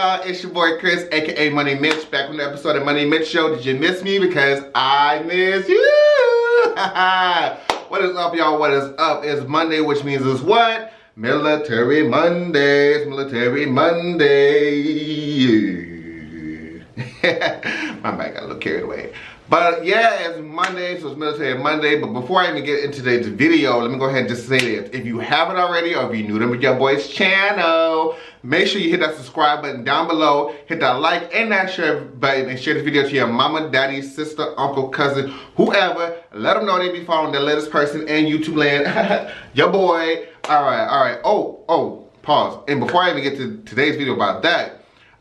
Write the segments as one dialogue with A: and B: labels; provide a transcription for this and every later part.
A: y'all? It's your boy Chris, aka Money Mitch, back on the episode of Money Mitch Show. Did you miss me? Because I miss you. What is up, y'all? What is up? It's Monday, which means it's what? Military Monday. It's Military Monday. My mic got a little carried away. But yeah, it's Monday, so it's Military Monday. But before I even get into today's video, let me go ahead and just say this. If you haven't already, or if you're new to your boy's channel, make sure you hit that subscribe button down below, hit that like and that share button, and share this video to your mama, daddy, sister, uncle, cousin, whoever. Let them know they be following the latest person in YouTube land. Your boy. All right. Oh, pause. And before I even get to today's video about that,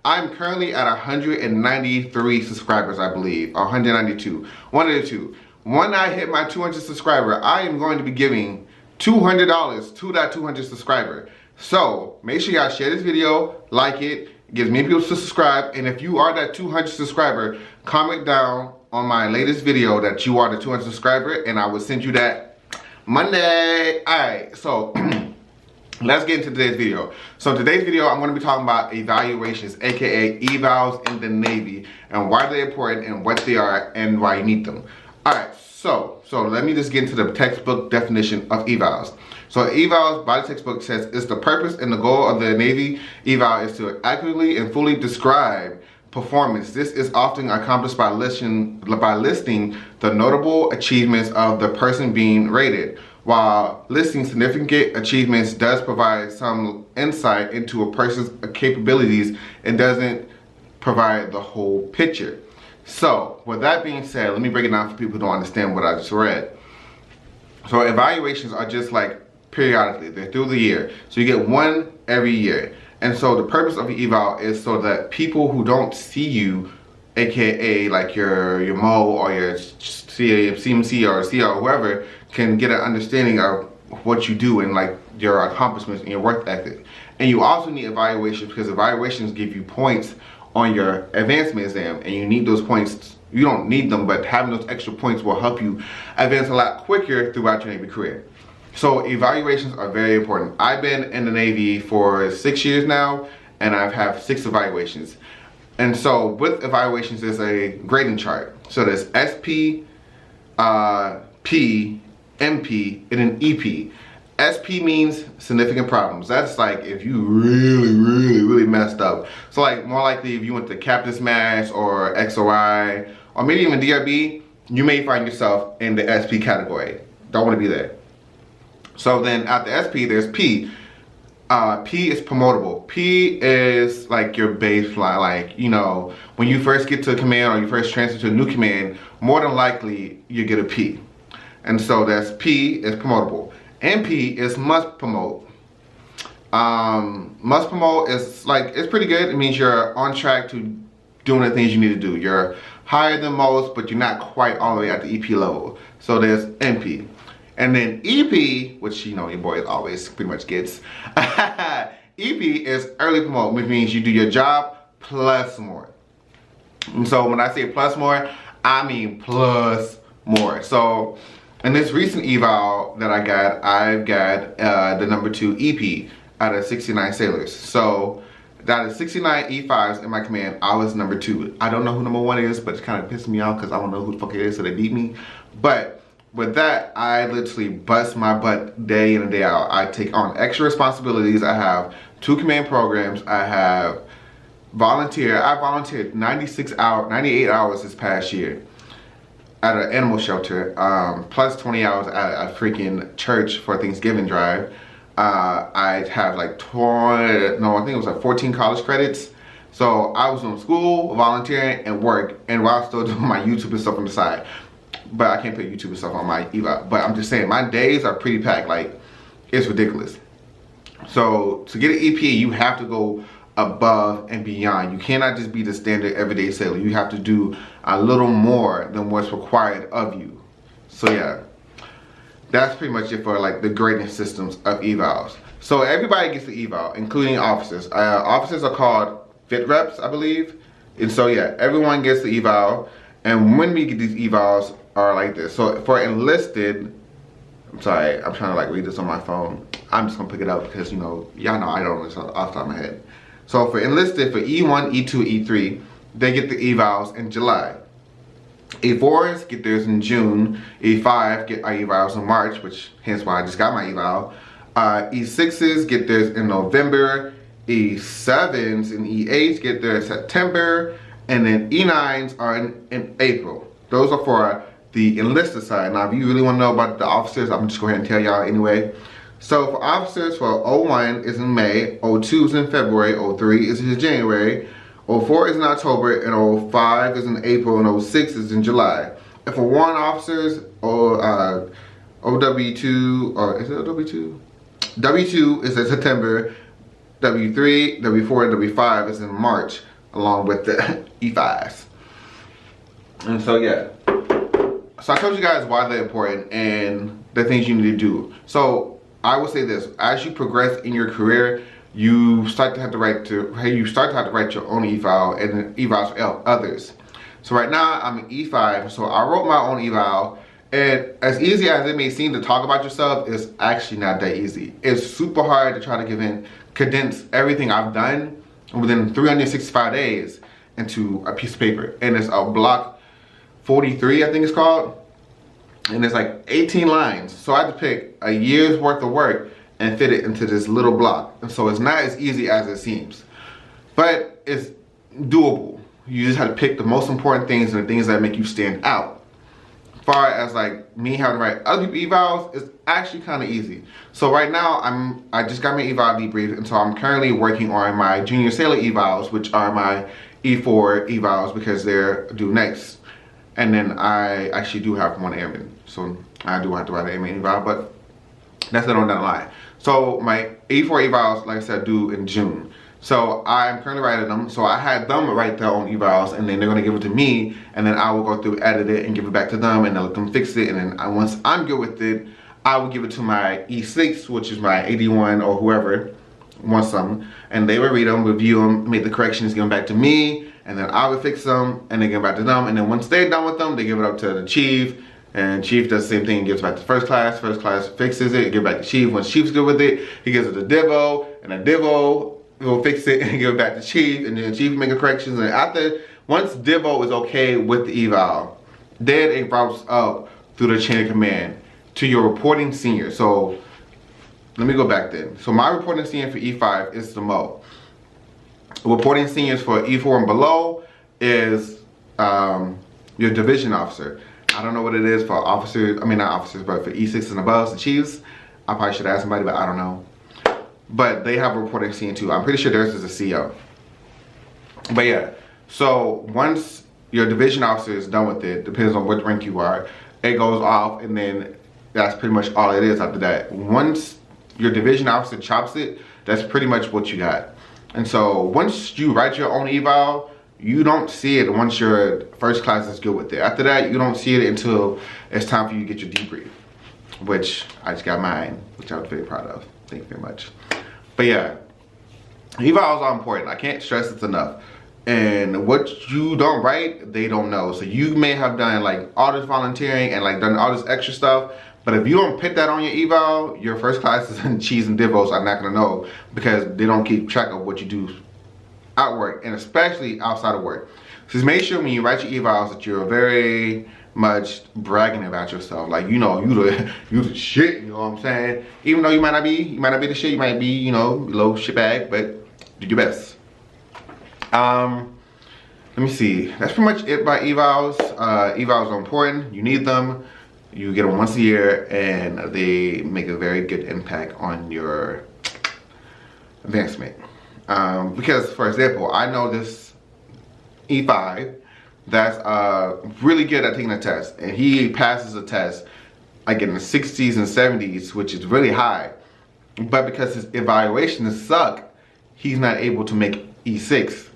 A: I'm currently at 193 subscribers, I believe, or 192, one of the two. When I hit my 200 subscriber, I am going to be giving $200 to that 200 subscriber. So make sure y'all share this video, like it gives me people to subscribe, and if you are that 200 subscriber, comment down on my latest video that you are the 200 subscriber, and I will send you that Monday. All right, so let's get into today's video. So in today's video, I'm going to be talking about evaluations, aka evals in the Navy, and why they're important and what they are and why you need them. All right, so let me just get into the textbook definition of evals. So evals by the textbook says it's the purpose and the goal of the Navy eval is to accurately and fully describe performance. This is often accomplished by listing the notable achievements of the person being rated. While listing significant achievements does provide some insight into a person's capabilities, it doesn't provide the whole picture. So, with that being said, let me break it down for people who don't understand what I just read. So, evaluations are just like periodically, they're through the year. So, you get one every year. And so, the purpose of the eval is so that people who don't see you, aka like your Mo or your CMC or CR or whoever, can get an understanding of what you do and like your accomplishments and your work ethic. And you also need evaluations because evaluations give you points on your advancement exam, and you need those points. You don't need them, but having those extra points will help you advance a lot quicker throughout your Navy career. So evaluations are very important. I've been in the Navy for 6 years now, and I've had 6 evaluations. And so with evaluations, there's a grading chart. So there's SP, P, MP, and an EP. SP means significant problems. That's like if you really messed up. So like more likely if you went to captain's match or XOI or maybe even DRB, you may find yourself in the SP category. Don't want to be there. So then after SP, there's P. P is promotable. P is like your baseline, like, you know, when you first get to a command or you first transfer to a new command, more than likely you get a P. And so that's P is promotable. MP is must promote. Must promote is like, it's pretty good. It means you're on track to doing the things you need to do. You're higher than most, but you're not quite all the way at the EP level. So there's MP. And then EP, which you know your boy always pretty much gets. EP is early promote, which means you do your job plus more. And so when I say plus more, I mean plus more. So in this recent eval that I've got the number 2 EP out of 69 sailors. So out of 69 E5s in my command, I was number 2. I don't know who number 1 is, but it's kind of pissing me off because I don't know who the fuck it is, so they beat me. But with that, I literally bust my butt day in and day out. I take on extra responsibilities. I have 2 command programs. I volunteered 98 hours this past year at an animal shelter, plus 20 hours at a freaking church for a Thanksgiving drive. I have like 14 college credits. So I was in school, volunteering, and work, and while still doing my YouTube and stuff on the side. But I can't put YouTube and stuff on my eval. But I'm just saying, my days are pretty packed. Like, it's ridiculous. So to get an EP, you have to go above and beyond. You cannot just be the standard everyday sailor. You have to do a little more than what's required of you. So yeah, that's pretty much it for like the grading systems of evals. So everybody gets the eval, including officers. Officers are called fit reps, I believe. And so yeah, everyone gets the eval. And when we get these evals are like this. So for enlisted, I'm sorry, I'm trying to like read this on my phone. I'm just gonna pick it up because, you know, y'all know I don't know off the top of my head. So for enlisted, for E1, E2, E3, they get the evals in July. E4s get theirs in June. E5 get our evals in March, which hence why I just got my eval. E6s get theirs in November. E7s and E8s get theirs in September. And then E9s are in April. Those are for the enlisted side. Now, if you really want to know about the officers, I'm just go ahead and tell y'all anyway. So for officers, for 01 is in May, 02 is in February, 03 is in January, 04 is in October, and 05 is in April, and 06 is in July. And for warrant officers, OW2, or is it OW2? W2 is in September, W3, W4, and W5 is in March, along with the E5s. And so yeah. So I told you guys why they're important and the things you need to do. So I will say this: as you progress in your career, you start to have to write your own eval and then evals for others. So right now I'm an E5, so I wrote my own eval. And as easy as it may seem to talk about yourself, it's actually not that easy. It's super hard to try to condense everything I've done within 365 days into a piece of paper. And it's a block 43, I think it's called. And it's like 18 lines. So I had to pick a year's worth of work and fit it into this little block. And so it's not as easy as it seems. But it's doable. You just have to pick the most important things and the things that make you stand out. As far as like me having to write other people's evals, it's actually kind of easy. So right now I just got my eval debrief, and so I'm currently working on my junior sailor evals, which are my E4 evals because they're due next. And then I actually do have one airman, so I do have to write an airman eval, but that's not on that line. So my E4 evals, like I said, due in June. So I'm currently writing them. So I had them write their own evals, and then they're gonna give it to me, and then I will go through, edit it, and give it back to them, and they'll let them fix it. And then once I'm good with it, I will give it to my E6, which is my 81 or whoever wants them, and they will read them, review them, make the corrections, give them back to me, and then I will fix them, and then give it back to them. And then once they're done with them, they give it up to the chief, and chief does the same thing, gives it back to first class fixes it, give it back to chief. Once chief's good with it, he gives it to Divo, and then Divo will fix it and give it back to chief, and then chief make the corrections. And once Divo is okay with the eval, then it routes up through the chain of command to your reporting senior. So let me go back then. So my reporting senior for E5 is the Mo. Reporting seniors for E4 and below is your division officer. I don't know what it is for officers, I mean not officers, but for E6 and above, the chiefs. I probably should ask somebody, but I don't know. But they have a reporting senior too. I'm pretty sure theirs is a CO. But yeah, so once your division officer is done with it, depends on what rank you are, it goes off, and then that's pretty much all it is after that. Once your division officer chops it, that's pretty much what you got. And so once you write your own eval, you don't see it once your first class is good with it. After that, you don't see it until it's time for you to get your debrief, which I just got mine, which I was very proud of. Thank you very much. But yeah, evals are important. I can't stress it enough. And what you don't write, they don't know. So you may have done like all this volunteering and like done all this extra stuff, but if you don't put that on your eval, your first classes and cheese and divos are not gonna know, because they don't keep track of what you do at work, and especially outside of work. So just make sure when you write your evals that you're very much bragging about yourself, like, you know, you the shit, you know what I'm saying? Even though you might not be the shit, you might be, you know, a little shitbag, but do your best. Let me see, that's pretty much it by evals. Evals are important, you need them, you get them once a year, and they make a very good impact on your advancement. Because, for example, I know this E5 that's really good at taking a test, and he passes a test like in the 60s and 70s, which is really high, but because his evaluations suck, he's not able to make E6.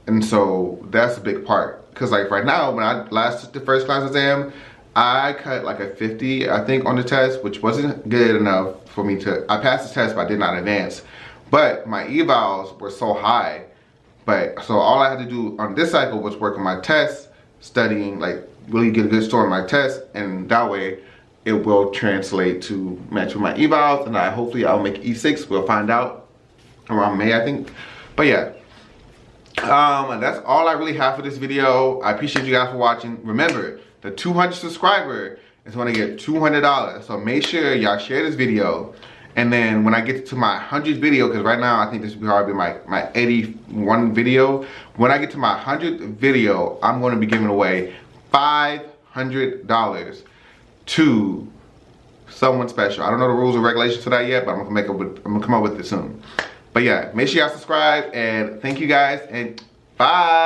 A: And so that's a big part, because like right now, when I last took the first class exam, I cut like a 50, I think, on the test, which wasn't good enough for me to, I passed the test, but I did not advance. But my evals were so high, so all I had to do on this cycle was work on my tests, studying, like really get a good score on my tests, and that way it will translate to match with my evals, and hopefully I'll make E6. We'll find out around May, I think. But yeah, That's all I really have for this video. I appreciate you guys for watching. Remember, the 200 subscriber is gonna get $200. So make sure y'all share this video. And then when I get to my 100th video, because right now I think this will probably be my 81 video. When I get to my 100th video, I'm gonna be giving away $500 to someone special. I don't know the rules or regulations for that yet, but I'm gonna come up with it soon. But yeah, make sure y'all subscribe, and thank you guys, and bye.